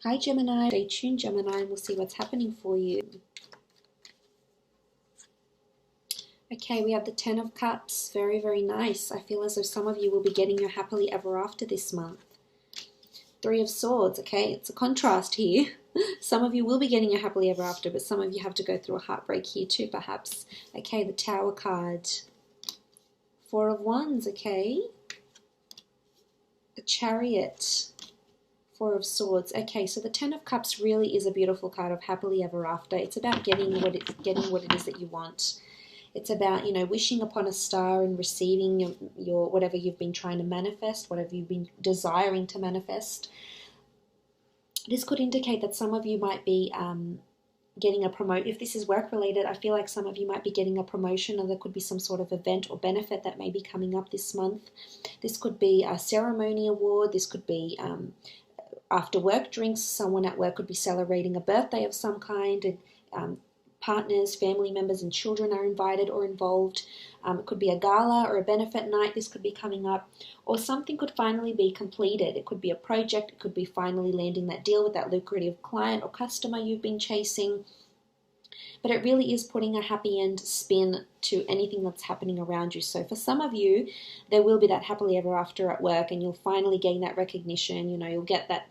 Hi Gemini, stay tuned Gemini, and we'll see what's happening for you. Okay, we have the Ten of Cups. Very, very nice. I feel as though some of you will be getting your happily ever after this month. Three of Swords. Okay, it's a contrast here. Some of you will be getting your happily ever after, but some of you have to go through a heartbreak here too, perhaps. Okay, the Tower card. Four of Wands. Okay. The Chariot. Four of Swords. Okay, so the Ten of Cups really is a beautiful card of happily ever after. It's about getting what it is that you want. It's about, wishing upon a star and receiving your whatever you've been trying to manifest, whatever you've been desiring to manifest. This could indicate that some of you might be getting a promotion. If this is work related, I feel like some of you might be getting a promotion, or there could be some sort of event or benefit that may be coming up this month. This could be a ceremony award. This could be after work drinks. Someone at work could be celebrating a birthday of some kind, and partners, family members, and children are invited or involved. It could be a gala or a benefit night. This could be coming up, or something could finally be completed. It could be a project. It could be finally landing that deal with that lucrative client or customer you've been chasing. But it really is putting a happy end spin to anything that's happening around you. So for some of you, there will be that happily ever after at work, and you'll finally gain that recognition. You'll get that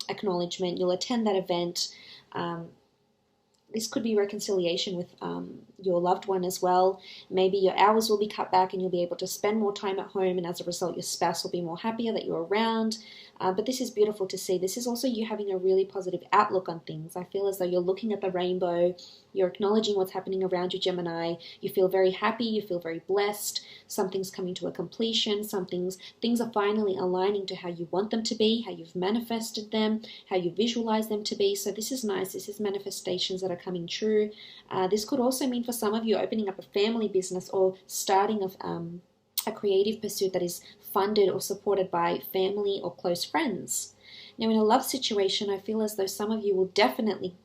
acknowledgement. You'll attend that event. This could be reconciliation with your loved one as well. Maybe your hours will be cut back and you'll be able to spend more time at home, and as a result your spouse will be more happier that you're around. But this is beautiful to see. This is also you having a really positive outlook on things. I feel as though you're looking at the rainbow, you're acknowledging what's happening around you, Gemini. You feel very happy, you feel very blessed. Something's coming to a completion. Things are finally aligning to how you want them to be, how you've manifested them, how you visualize them to be. So this is nice. This is manifestations that are coming true. This could also mean for some of you opening up a family business or starting a creative pursuit that is funded or supported by family or close friends. Now, in a love situation, I feel as though some of you will definitely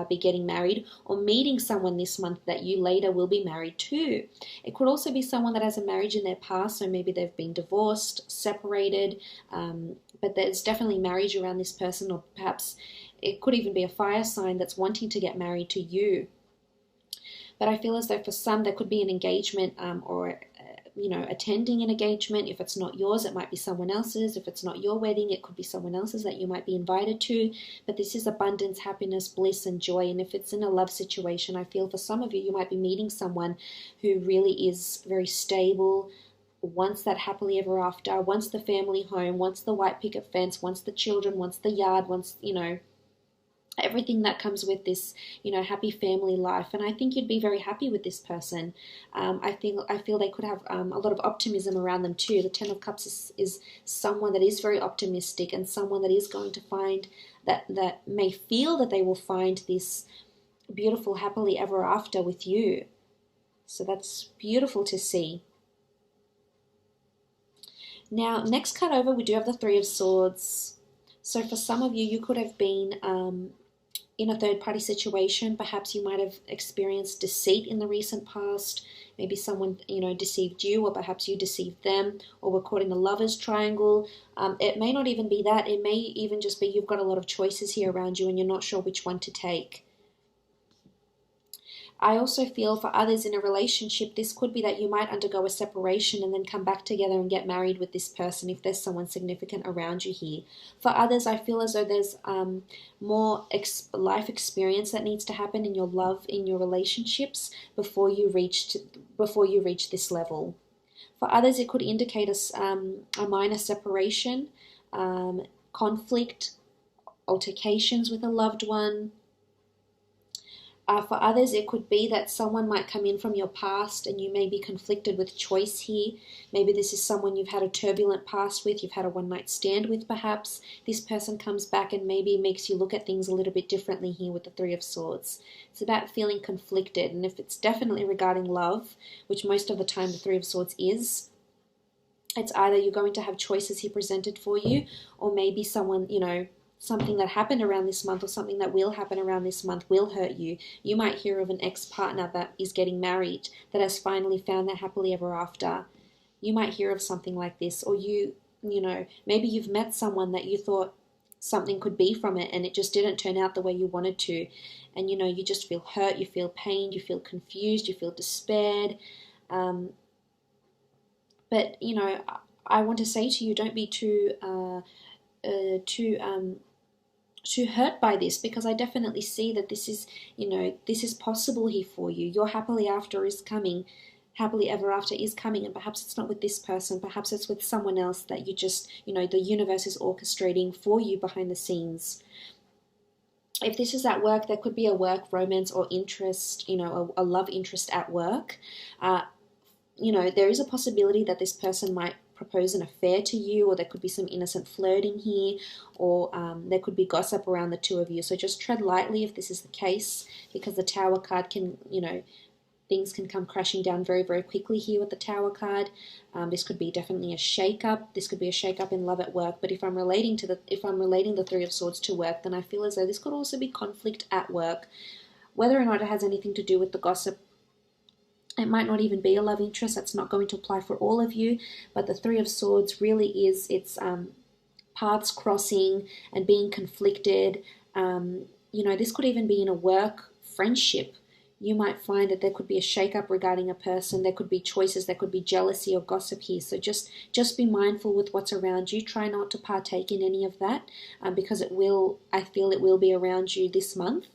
be getting married or meeting someone this month that you later will be married to. It could also be someone that has a marriage in their past, so maybe they've been divorced, separated, but there's definitely marriage around this person, or perhaps it could even be a fire sign that's wanting to get married to you. But I feel as though for some there could be an engagement or attending an engagement. If it's not yours, it might be someone else's. If it's not your wedding, it could be someone else's that you might be invited to. But this is abundance, happiness, bliss, and joy. And if it's in a love situation, I feel for some of you, you might be meeting someone who really is very stable, wants that happily ever after, wants the family home, wants the white picket fence, wants the children, wants the yard, wants, everything that comes with this, happy family life. And I think you'd be very happy with this person. I feel they could have a lot of optimism around them too. The Ten of Cups is someone that is very optimistic, and someone that is going to find that may feel that they will find this beautiful happily ever after with you. So that's beautiful to see. Now, next card over, we do have the Three of Swords. So for some of you, you could have been in a third-party situation. Perhaps you might have experienced deceit in the recent past. Maybe someone, deceived you, or perhaps you deceived them, or were caught in a lover's triangle. It may not even be that. It may even just be you've got a lot of choices here around you and you're not sure which one to take. I also feel for others in a relationship, this could be that you might undergo a separation and then come back together and get married with this person if there's someone significant around you here. For others, I feel as though there's more life experience that needs to happen in your love, in your relationships before you reach this level. For others, it could indicate a minor separation, conflict, altercations with a loved one. For others, it could be that someone might come in from your past and you may be conflicted with choice here. Maybe this is someone you've had a turbulent past with, you've had a one-night stand with perhaps. This person comes back and maybe makes you look at things a little bit differently here with the Three of Swords. It's about feeling conflicted, and if it's definitely regarding love, which most of the time the Three of Swords is, it's either you're going to have choices here presented for you, or maybe someone, something that happened around this month or something that will happen around this month will hurt you. You might hear of an ex-partner that is getting married, that has finally found that happily ever after. You might hear of something like this, or maybe you've met someone that you thought something could be from it, and it just didn't turn out the way you wanted to. And, you know, you just feel hurt, you feel pained, you feel confused, you feel despaired. But, you know, I want to say to you, don't be too hurt by this, because I definitely see that this is, you know, this is possible here for you. Your happily after is coming. Happily ever after is coming, and perhaps it's not with this person, perhaps it's with someone else that you just, you know, the universe is orchestrating for you behind the scenes. If this is at work, there could be a work romance or interest, you know, a love interest at work. You know, there is a possibility that this person might propose an affair to you, or there could be some innocent flirting here, or there could be gossip around the two of you. So just tread lightly if this is the case, because the Tower card can, you know, things can come crashing down very, very quickly here with the Tower card. This could be definitely a shake-up. This could be a shake-up in love at work. But if I'm relating the Three of Swords to work, then I feel as though this could also be conflict at work. Whether or not it has anything to do with the gossip, it might not even be a love interest. That's not going to apply for all of you. But the Three of Swords really is, it's paths crossing and being conflicted. You know, this could even be in a work friendship. You might find that there could be a shake-up regarding a person. There could be choices. There could be jealousy or gossip here. So just be mindful with what's around you. Try not to partake in any of that, because I feel it will be around you this month.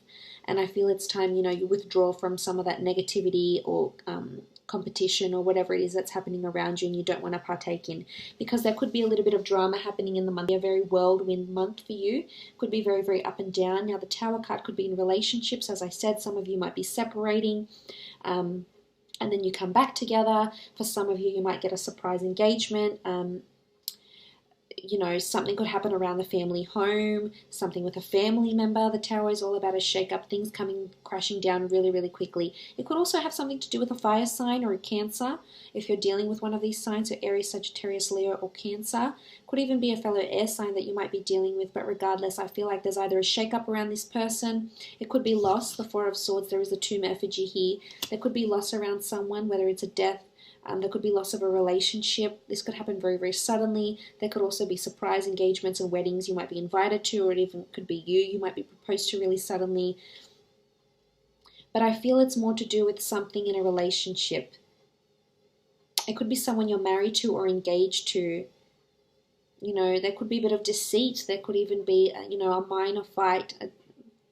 And I feel it's time, you know, you withdraw from some of that negativity or competition or whatever it is that's happening around you and you don't want to partake in, because there could be a little bit of drama happening in the month. A very whirlwind month for you. Could be very, very up and down. Now the Tower card could be in relationships. As I said, some of you might be separating and then you come back together. For some of you, you might get a surprise engagement. You know, something could happen around the family home, something with a family member. The Tower is all about a shake-up, things coming crashing down really, really quickly. It could also have something to do with a fire sign or a Cancer, if you're dealing with one of these signs, so Aries, Sagittarius, Leo, or Cancer. Could even be a fellow air sign that you might be dealing with, but regardless, I feel like there's either a shake-up around this person. It could be loss, the Four of Swords. There is a tomb effigy here. There could be loss around someone, whether it's a death. There could be loss of a relationship. This could happen very, very suddenly. There could also be surprise engagements and weddings you might be invited to, or it even could be you might be proposed to really suddenly. But I feel it's more to do with something in a relationship. It could be someone you're married to or engaged to. You know, there could be a bit of deceit. There could even be, you know, a minor fight,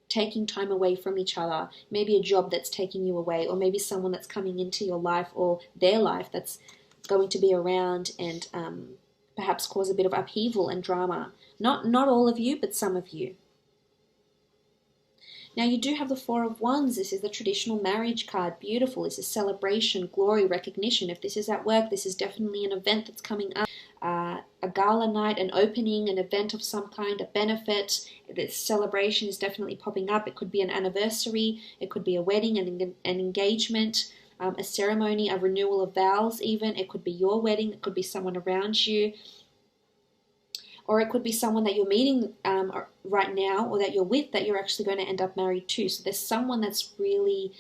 taking time away from each other, maybe a job that's taking you away, or maybe someone that's coming into your life or their life that's going to be around and perhaps cause a bit of upheaval and drama. Not all of you, but some of you. Now you do have the Four of Wands. This is the traditional marriage card. Beautiful. This is celebration, glory, recognition. If this is at work, this is definitely an event that's coming up. A gala night, an opening, an event of some kind, a benefit. This celebration is definitely popping up. It could be an anniversary. It could be a wedding, an engagement, a ceremony, a renewal of vows even. It could be your wedding. It could be someone around you. Or it could be someone that you're meeting right now, or that you're with, that you're actually going to end up married to. So there's someone that's really,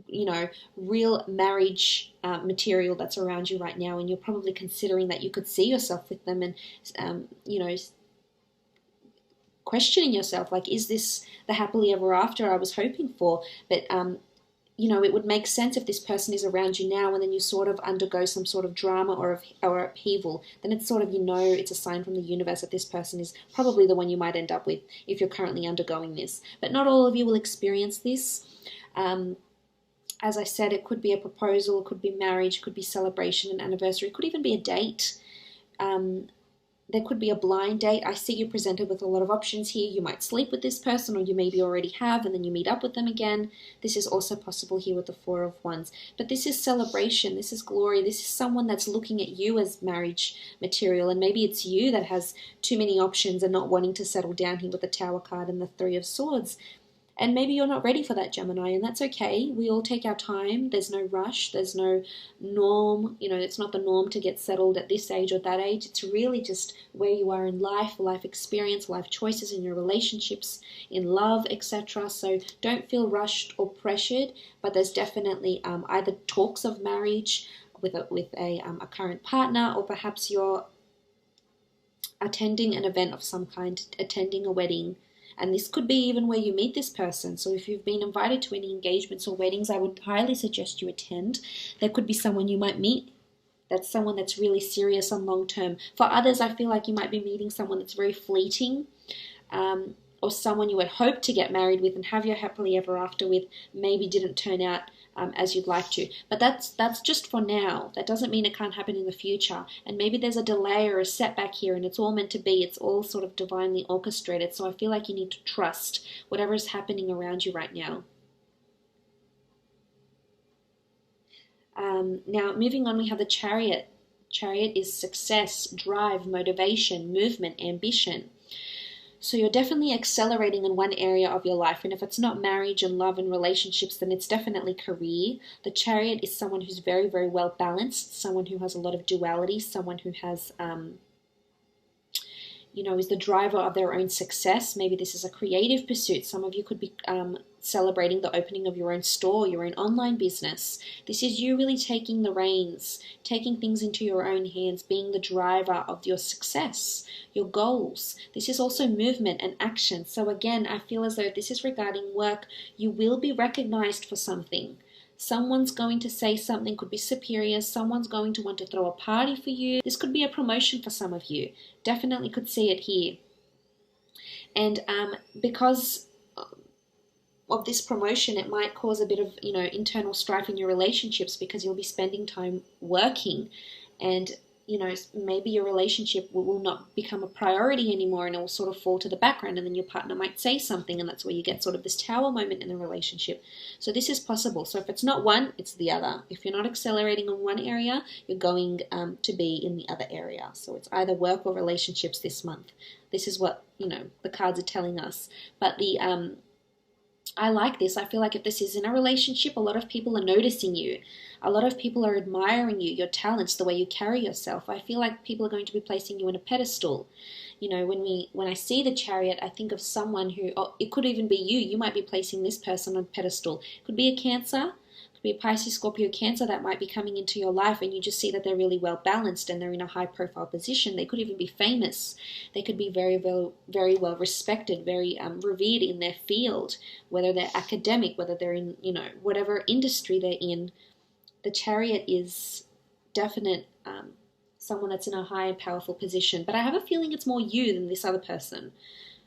you know, real marriage material that's around you right now, and you're probably considering that you could see yourself with them, and, you know, questioning yourself, like, is this the happily ever after I was hoping for? But, you know, it would make sense if this person is around you now and then you sort of undergo some sort of drama or upheaval. Then it's sort of, you know, it's a sign from the universe that this person is probably the one you might end up with if you're currently undergoing this. But not all of you will experience this. As I said, it could be a proposal, it could be marriage, it could be celebration, an anniversary, it could even be a date. There could be a blind date. I see you presented with a lot of options here. You might sleep with this person, or you maybe already have, and then you meet up with them again. This is also possible here with the Four of Wands. But this is celebration. This is glory. This is someone that's looking at you as marriage material, and maybe it's you that has too many options and not wanting to settle down here with the Tower card and the Three of Swords. And maybe you're not ready for that, Gemini, and that's okay. We all take our time. There's no rush. There's no norm. You know, it's not the norm to get settled at this age or that age. It's really just where you are in life experience, life choices in your relationships, in love, etc. So don't feel rushed or pressured, but there's definitely either talks of marriage with a current partner, or perhaps you're attending an event of some kind, attending a wedding. And this could be even where you meet this person. So if you've been invited to any engagements or weddings, I would highly suggest you attend. There could be someone you might meet that's someone that's really serious and long term. For others, I feel like you might be meeting someone that's very fleeting, or someone you had hoped to get married with and have your happily ever after with, maybe didn't turn out as you'd like to. But that's just for now. That doesn't mean it can't happen in the future. And maybe there's a delay or a setback here, and it's all meant to be. It's all sort of divinely orchestrated. So I feel like you need to trust whatever is happening around you right now. Now, moving on, we have the Chariot. Chariot is success, drive, motivation, movement, ambition. So you're definitely accelerating in one area of your life. And if it's not marriage and love and relationships, then it's definitely career. The Chariot is someone who's very, very well balanced, someone who has a lot of duality, someone who has, is the driver of their own success. Maybe this is a creative pursuit. Some of you could be celebrating the opening of your own store, your own online business. This is you really taking the reins, taking things into your own hands, being the driver of your success, your goals. This is also movement and action. So again, I feel as though this is regarding work. You will be recognized for something. Someone's going to say something, could be superior. Someone's going to want to throw a party for you. This could be a promotion for some of you. Definitely could see it here. And because of this promotion, it might cause a bit of, internal strife in your relationships, because you'll be spending time working, and maybe your relationship will not become a priority anymore, and it will sort of fall to the background, and then your partner might say something, and that's where you get sort of this tower moment in the relationship. So this is possible. So if it's not one, it's the other. If you're not accelerating in one area, you're going to be in the other area. So it's either work or relationships this month. This is what, the cards are telling us. But I like this. I feel like if this is in a relationship, a lot of people are noticing you. A lot of people are admiring you, your talents, the way you carry yourself. I feel like people are going to be placing you in a pedestal. When I see the Chariot, I think of someone who, it could even be you. You might be placing this person on a pedestal. It could be a Cancer. Could be a Pisces, Scorpio, Cancer that might be coming into your life, and you just see that they're really well balanced and they're in a high profile position. They could even be famous. They could be very, very, very well respected, very revered in their field, whether they're academic, whether they're in, whatever industry they're in. The Chariot is definite someone that's in a high and powerful position. But I have a feeling it's more you than this other person.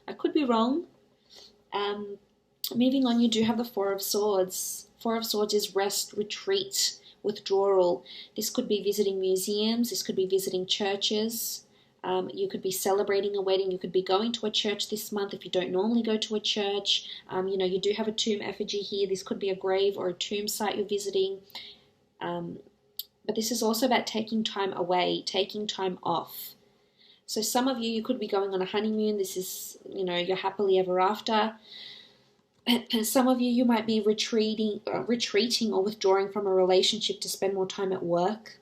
I could be wrong. Moving on, you do have the Four of Swords. Four of Swords is rest, retreat, withdrawal. This could be visiting museums. This could be visiting churches. You could be celebrating a wedding. You could be going to a church this month if you don't normally go to a church. You do have a tomb effigy here. This could be a grave or a tomb site you're visiting. But this is also about taking time away, taking time off. So some of you could be going on a honeymoon. This is, your happily ever after. Some of you might be retreating or withdrawing from a relationship to spend more time at work.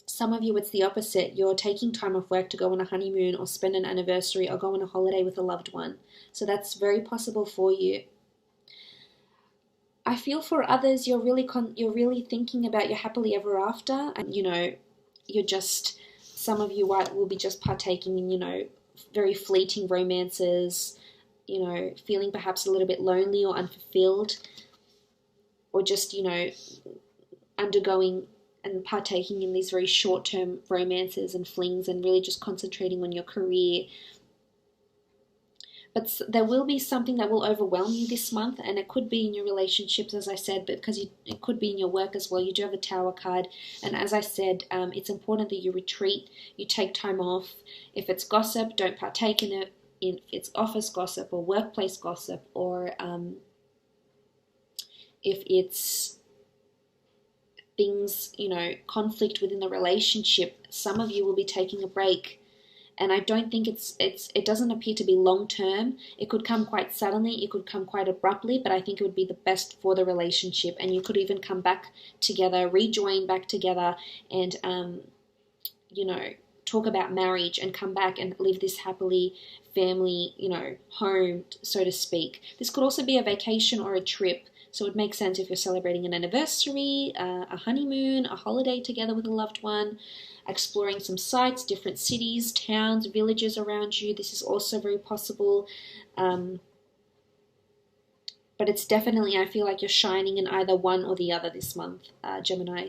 Some of you, it's the opposite. You're taking time off work to go on a honeymoon or spend an anniversary or go on a holiday with a loved one. So that's very possible for you. I feel for others, you're really thinking about your happily ever after, and some of you will be just partaking in very fleeting romances, feeling perhaps a little bit lonely or unfulfilled, or just undergoing and partaking in these very short-term romances and flings, and really just concentrating on your career. But there will be something that will overwhelm you this month, and it could be in your relationships, as I said, but because it could be in your work as well. You do have a Tower card, and as I said, it's important that you retreat, you take time off. If it's gossip, don't partake in it. If it's office gossip or workplace gossip, or if it's things, conflict within the relationship, some of you will be taking a break. And I don't think it doesn't appear to be long term. It could come quite suddenly, it could come quite abruptly, but I think it would be the best for the relationship. And you could even come back together, rejoin back together, and talk about marriage and come back and live this happily family, home, so to speak. This could also be a vacation or a trip. So it would make sense if you're celebrating an anniversary, a honeymoon, a holiday together with a loved one. exploring some sites, different cities, towns, villages around you. This is also very possible. But it's definitely, I feel like you're shining in either one or the other this month, Gemini.